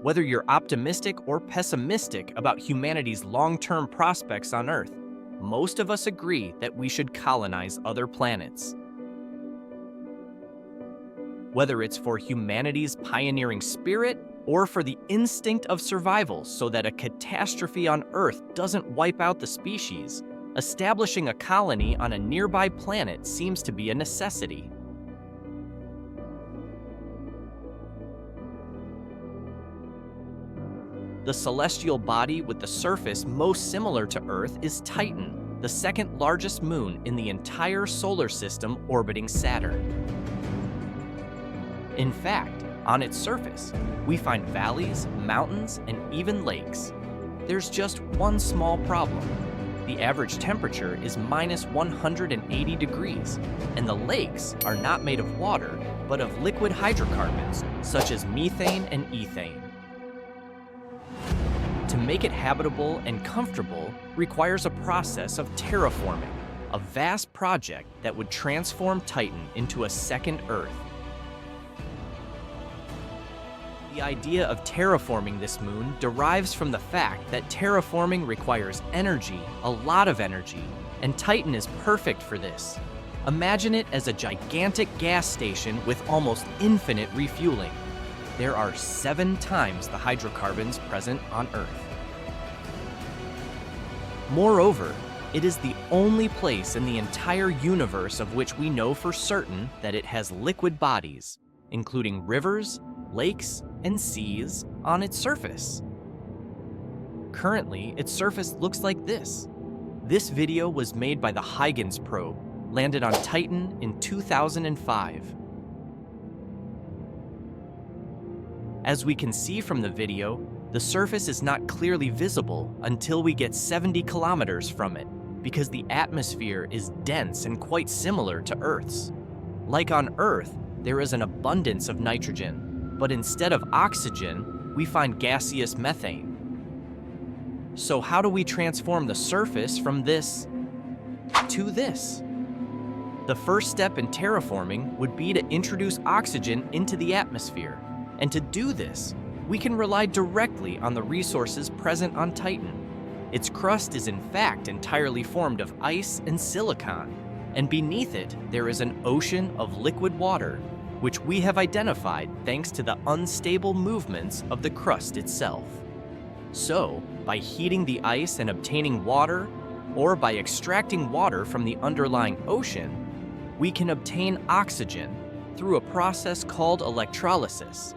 Whether you're optimistic or pessimistic about humanity's long-term prospects on Earth, most of us agree that we should colonize other planets. Whether it's for humanity's pioneering spirit or for the instinct of survival so that a catastrophe on Earth doesn't wipe out the species, establishing a colony on a nearby planet seems to be a necessity. The celestial body with the surface most similar to Earth is Titan, the second largest moon in the entire solar system orbiting Saturn. In fact, on its surface, we find valleys, mountains, and even lakes. There's just one small problem. The average temperature is minus 180 degrees, and the lakes are not made of water, but of liquid hydrocarbons, such as methane and ethane. To make it habitable and comfortable requires a process of terraforming, a vast project that would transform Titan into a second Earth. The idea of terraforming this moon derives from the fact that terraforming requires energy, a lot of energy, and Titan is perfect for this. Imagine it as a gigantic gas station with almost infinite refueling. There are 7 times the hydrocarbons present on Earth. Moreover, it is the only place in the entire universe of which we know for certain that it has liquid bodies, including rivers, lakes, and seas on its surface. Currently, its surface looks like this. This video was made by the Huygens probe, landed on Titan in 2005. As we can see from the video, the surface is not clearly visible until we get 70 kilometers from it, because the atmosphere is dense and quite similar to Earth's. Like on Earth, there is an abundance of nitrogen, but instead of oxygen, we find gaseous methane. So how do we transform the surface from this to this? The first step in terraforming would be to introduce oxygen into the atmosphere. And to do this, we can rely directly on the resources present on Titan. Its crust is in fact entirely formed of ice and silicon, and beneath it there is an ocean of liquid water, which we have identified thanks to the unstable movements of the crust itself. So, by heating the ice and obtaining water, or by extracting water from the underlying ocean, we can obtain oxygen through a process called electrolysis.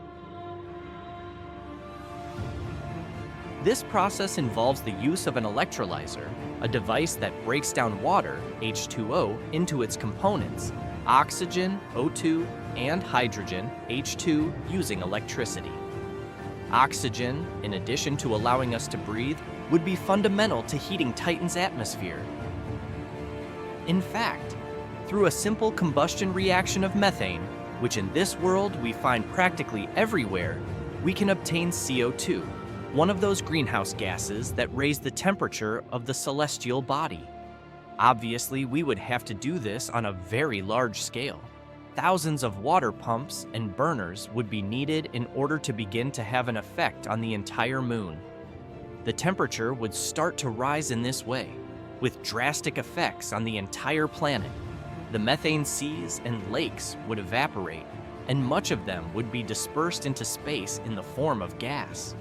This process involves the use of an electrolyzer, a device that breaks down water, H2O, into its components, oxygen, O2, and hydrogen, H2, using electricity. Oxygen, in addition to allowing us to breathe, would be fundamental to heating Titan's atmosphere. In fact, through a simple combustion reaction of methane, which in this world we find practically everywhere, we can obtain CO2, one of those greenhouse gases that raise the temperature of the celestial body. Obviously, we would have to do this on a very large scale. Thousands of water pumps and burners would be needed in order to begin to have an effect on the entire moon. The temperature would start to rise in this way, with drastic effects on the entire planet. The methane seas and lakes would evaporate, and much of them would be dispersed into space in the form of gas.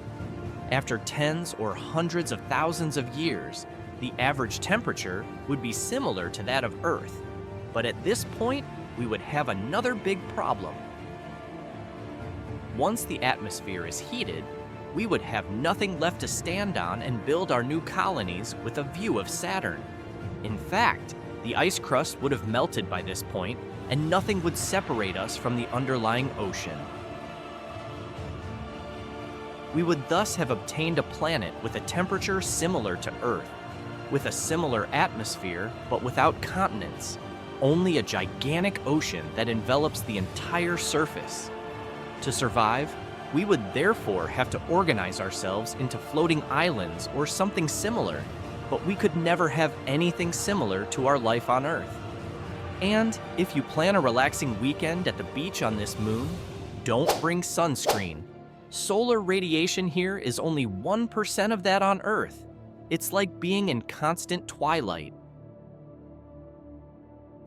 After tens or hundreds of thousands of years, the average temperature would be similar to that of Earth. But at this point, we would have another big problem. Once the atmosphere is heated, we would have nothing left to stand on and build our new colonies with a view of Saturn. In fact, the ice crust would have melted by this point, and nothing would separate us from the underlying ocean. We would thus have obtained a planet with a temperature similar to Earth, with a similar atmosphere, but without continents, only a gigantic ocean that envelops the entire surface. To survive, we would therefore have to organize ourselves into floating islands or something similar, but we could never have anything similar to our life on Earth. And if you plan a relaxing weekend at the beach on this moon, don't bring sunscreen. Solar radiation here is only 1% of that on Earth. It's like being in constant twilight.